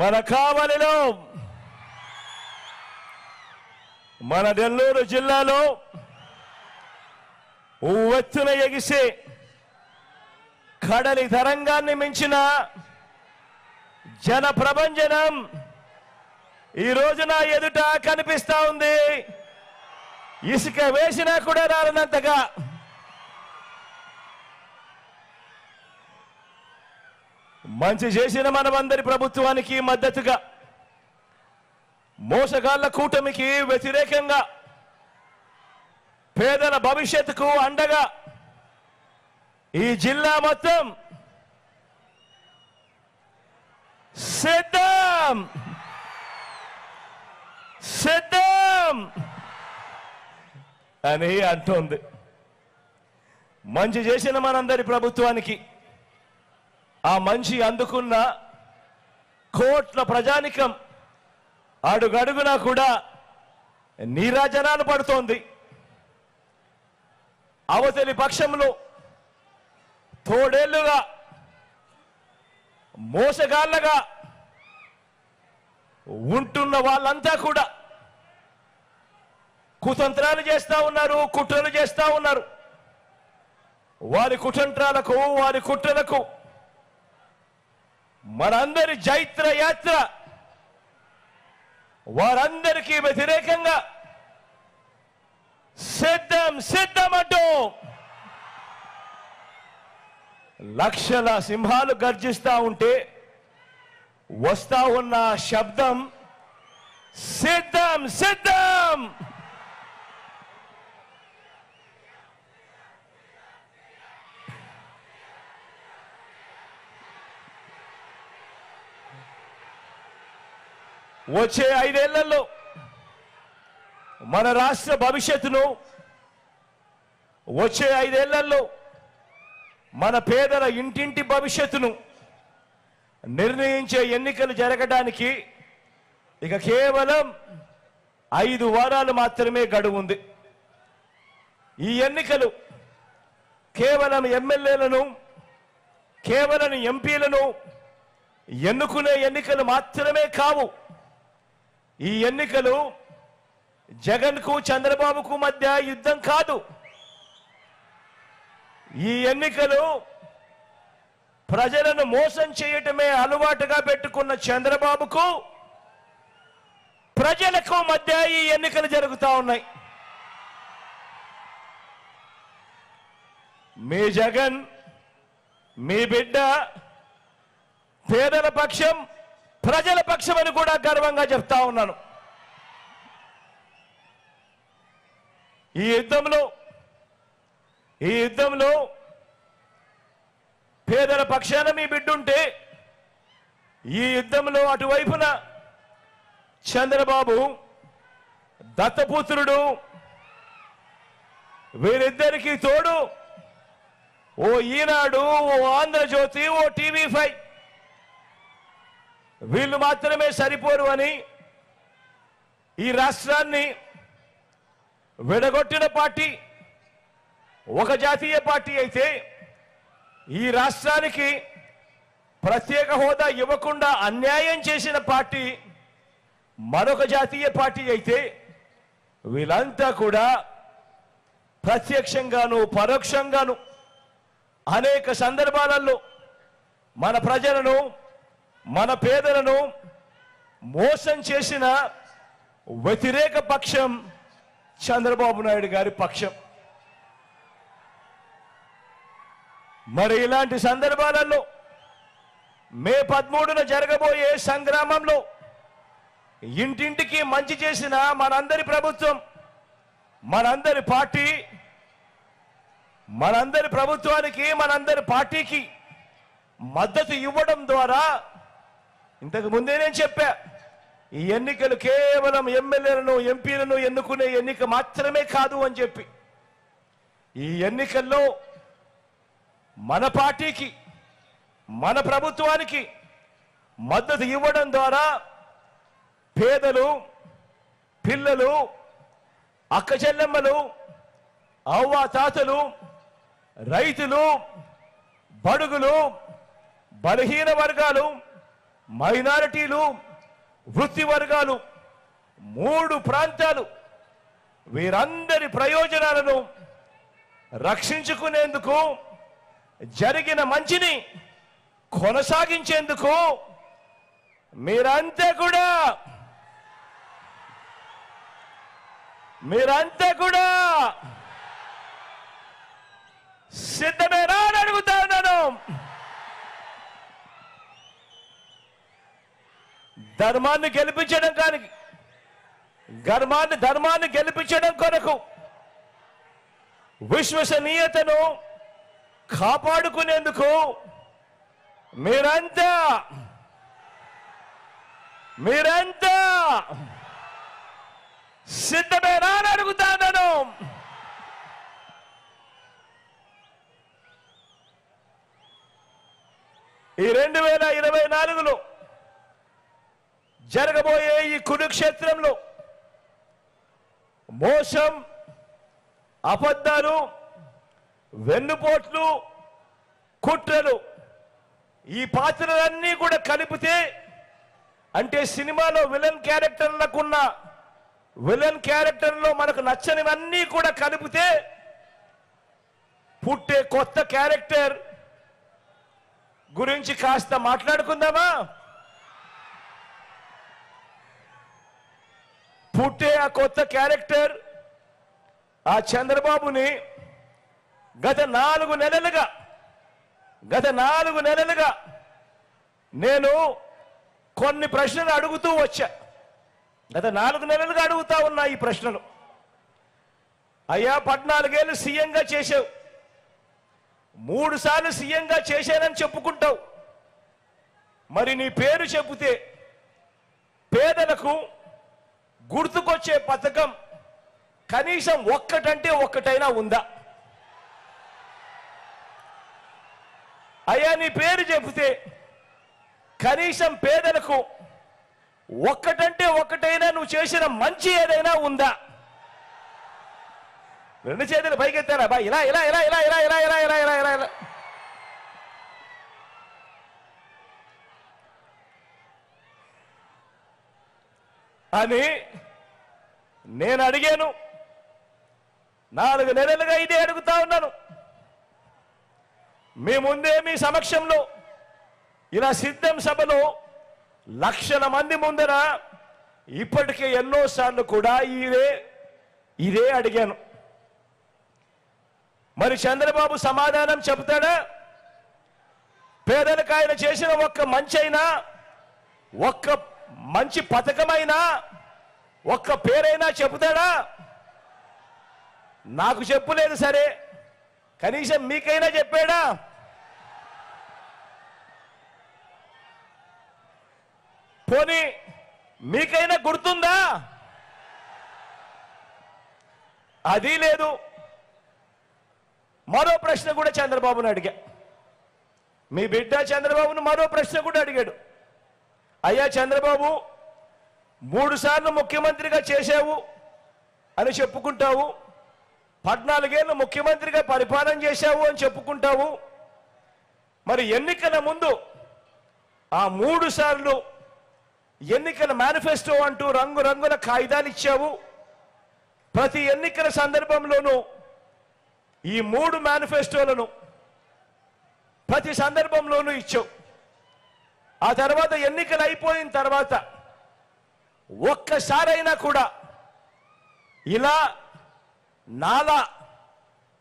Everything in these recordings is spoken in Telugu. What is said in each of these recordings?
మన కావలిలో మన నెల్లూరు జిల్లాలో ఉవ్వెత్తున ఎగిసే కడలి తరంగాన్ని మించిన జన ప్రభంజనం ఈ రోజు నా ఎదుట కనిపిస్తా ఉంది. ఇసుక వేసినా కూడా రాలనంతగా మంచి చేసిన మనమందరి ప్రభుత్వానికి మద్దతుగా, మోసగాళ్ల కూటమికి వ్యతిరేకంగా, పేదల భవిష్యత్తుకు అండగా ఈ జిల్లా మొత్తం సిద్ధం సిద్ధం అని అంటోంది. మంచి చేసిన మనందరి ప్రభుత్వానికి, ఆ మంచి అందుకున్న కోట్ల ప్రజానికం అడుగడుగునా కూడా నీరాజనాలు పడుతోంది. అవతలి పక్షంలో తోడేళ్లుగా మోసగాళ్లగా ఉంటున్న వాళ్ళంతా కూడా కుతంత్రాలు చేస్తా ఉన్నారు, కుట్రలు చేస్తా ఉన్నారు. వారి కుతంత్రాలకు, వారి కుట్రలకు మనందరి జైత్ర యాత్ర వారందరికీ వ్యతిరేకంగా సిద్ధం సిద్ధమంటూ లక్షల సింహాలు గర్జిస్తా ఉంటే వస్తా ఉన్న శబ్దం సిద్ధం సిద్ధం. వచ్చే 5 ఏళ్లలో మన రాష్ట్ర భవిష్యత్తును, వచ్చే 5 ఏళ్లలో మన పేదల ఇంటింటి భవిష్యత్తును నిర్ణయించే ఎన్నికలు జరగడానికి ఇక కేవలం 5 వారాలు మాత్రమే గడువు ఉంది. ఈ ఎన్నికలు కేవలం ఎమ్మెల్యేలను, కేవలం ఎంపీలను ఎన్నుకునే ఎన్నికలు మాత్రమే కావు. ఈ ఎన్నికలు జగన్కు, చంద్రబాబుకు మధ్య యుద్ధం కాదు. ఈ ఎన్నికలు ప్రజలను మోసం చేయటమే అలవాటుగా పెట్టుకున్న చంద్రబాబుకు, ప్రజలకు మధ్య ఈ ఎన్నికలు జరుగుతూ ఉన్నాయి. మీ జగన్, మీ బిడ్డ పేదల పక్షం, ప్రజల పక్షం అని కూడా గర్వంగా చెప్తా ఉన్నాను. ఈ యుద్ధంలో పేదల పక్షాన మీ బిడ్డుంటే, ఈ యుద్ధంలో అటువైపున చంద్రబాబు దత్తపుత్రుడు, వీరిద్దరికీ తోడు ఓ ఈనాడు, ఓ ఆంధ్రజ్యోతి, ఓ టీవీ5 వీళ్ళు మాత్రమే సరిపోరు అని ఈ రాష్ట్రాన్ని విడగొట్టిన పార్టీ ఒక జాతీయ పార్టీ అయితే, ఈ రాష్ట్రానికి ప్రత్యేక హోదా ఇవ్వకుండా అన్యాయం చేసిన పార్టీ మరొక జాతీయ పార్టీ అయితే, వీళ్ళంతా కూడా ప్రత్యక్షంగాను పరోక్షంగాను అనేక సందర్భాలలో మన ప్రజలను, మన పేదలను మోసం చేసిన వ్యతిరేక పక్షం చంద్రబాబు నాయుడు గారి పక్షం. మరి ఇలాంటి సందర్భాలలో మే 13న జరగబోయే సంగ్రామంలో ఇంటింటికి మంచి చేసిన మనందరి ప్రభుత్వం, మనందరి పార్టీ, మనందరి ప్రభుత్వానికి, మనందరి పార్టీకి మద్దతు ఇవ్వడం ద్వారా, ఇంతకు ముందే నేను చెప్పా, ఈ ఎన్నికలు కేవలం ఎమ్మెల్యేలను, ఎంపీలను ఎన్నుకునే ఎన్నిక మాత్రమే కాదు అని చెప్పి, ఈ ఎన్నికల్లో మన పార్టీకి, మన ప్రభుత్వానికి మద్దతు ఇవ్వడం ద్వారా పేదలు, పిల్లలు, అక్క చెల్లెమ్మలు, అవ్వ తాతలు, రైతులు, బడుగులు, బలహీన వర్గాలు, మైనారిటీలు, వృత్తి వర్గాలు, 3 ప్రాంతాలు వీరందరి ప్రయోజనాలను రక్షించుకునేందుకు, జరిగిన మంచిని కొనసాగించేందుకు మీరంతా కూడా సిద్ధమేనా అని అడుగుతా ఉన్నాను. ధర్మాన్ని గెలిపించడం కొరకు, విశ్వసనీయతను కాపాడుకునేందుకు మీరంతా సిద్ధమేనా అని అడుగుతాను. ఈ 2024లో జరగబోయే ఈ కురుక్షేత్రంలో మోసం, అబద్ధాలు, వెన్నుపోట్లు, కుట్రలు ఈ పాత్రలన్నీ కూడా కలిపితే, అంటే సినిమాలో విలన్ క్యారెక్టర్లో మనకు నచ్చనివన్నీ కూడా కలిపితే పుట్టే కొత్త క్యారెక్టర్ గురించి కాస్త మాట్లాడుకుందామా? పుట్టే ఆ కొత్త క్యారెక్టర్ ఆ చంద్రబాబుని గత 4 నెలలుగా నేను కొన్ని ప్రశ్నలు అడుగుతూ వచ్చా. గత 4 నెలలుగా అడుగుతా ఉన్నా ఈ ప్రశ్నలు. అయ్యా, 14 ఏళ్ళు సీఎంగా చేసావు, 3 సార్లు సీఎంగా చేశానని చెప్పుకుంటావు. మరి నీ పేరు చెబితే పేదలకు గుర్తుకొచ్చే పథకం కనీసం ఒక్కటైనా ఉందా? అయ్యా, నీ పేరు చెబితే కనీసం పేదలకు ఒక్కటైనా నువ్వు చేసిన మంచి ఏదైనా ఉందా? 2 చేతులు పైకెత్తారా బా? ఇలా ఇలా ఇలా ఇలా ఇలా ఇలా ఇలా ఇలా ఇలా ఇలా ఇలా అని నేను అడిగాను. 4 నెలలుగా ఇదే అడుగుతా ఉన్నాను. మీ ముందే, మీ సమక్షంలో ఇలా సిద్ధం సభలో లక్షల మంది ముందర ఇప్పటికే ఎన్నోసార్లు కూడా ఇదే అడిగాను. మరి చంద్రబాబు సమాధానం చెబుతాడా? పేదలకు ఆయన చేసిన ఒక్క మంచి పథకమైనా, ఒక్క పేరైనా చెబుతాడా? నాకు చెప్పలేదు, సరే కనీసం మీకైనా చెప్పాడా? పోనీ మీకైనా గుర్తుందా? అది లేదు. మరో ప్రశ్న కూడా చంద్రబాబును అడిగా. మీ బిడ్డ చంద్రబాబును మరో ప్రశ్న కూడా అడిగాడు. అయ్యా చంద్రబాబు, 3 సార్లు ముఖ్యమంత్రిగా చేశావు అని చెప్పుకుంటావు, 14 ఏళ్ళు ముఖ్యమంత్రిగా పరిపాలన చేశావు అని చెప్పుకుంటావు. మరి ఎన్నికల ముందు ఆ 3 సార్లు ఎన్నికల మేనిఫెస్టో అంటూ రంగురంగుల కాగితాలు ఇచ్చావు. ప్రతి ఎన్నికల సందర్భంలోనూ ఈ 3 మేనిఫెస్టోలను ప్రతి సందర్భంలోనూ ఇచ్చావు. ఆ తర్వాత ఎన్నికలు అయిపోయిన తర్వాత ఒక్కసారైనా కూడా ఇలా నాలా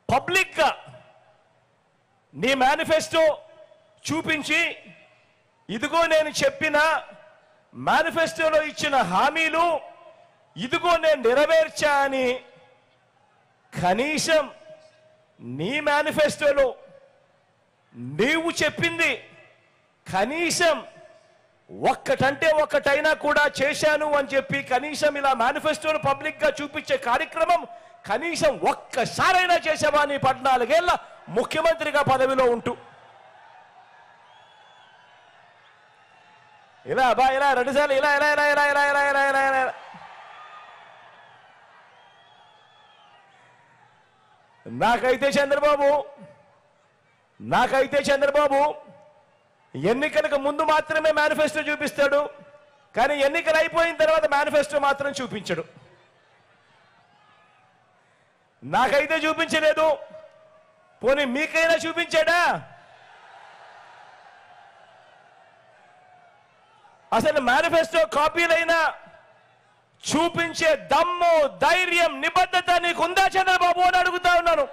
పబ్లిక్గా నీ మేనిఫెస్టో చూపించి, ఇదిగో నేను చెప్పిన మేనిఫెస్టోలో ఇచ్చిన హామీలు ఇదిగో నేను నెరవేర్చా అని కనీసం నీ మేనిఫెస్టోలో నీవు చెప్పింది కనీసం ఒక్కటైనా కూడా చేశాను అని చెప్పి కనీసం ఇలా మేనిఫెస్టోను పబ్లిక్గా చూపించే కార్యక్రమం కనీసం ఒక్కసారైనా చేసావా నీ 14 ఏళ్ల ముఖ్యమంత్రిగా పదవిలో ఉంటూ? ఇలా బా, ఇలా 2 సార్లు ఇలా ఇలా ఇలా ఇలా ఇలా ఇలా ఇలా ఇలా ఇలా నాకైతే చంద్రబాబు ఎన్నికలకు ముందు మాత్రమే మేనిఫెస్టో చూపిస్తాడు, కానీ ఎన్నికలు అయిపోయిన తర్వాత మేనిఫెస్టో మాత్రం చూపించడు. నాకైతే చూపించలేదు, పోనీ మీకైనా చూపించాడా? అసలు మేనిఫెస్టో కాపీలైనా చూపించే దమ్ము, ధైర్యం, నిబద్ధత నీకుందా చంద్రబాబు అని అడుగుతా ఉన్నాను.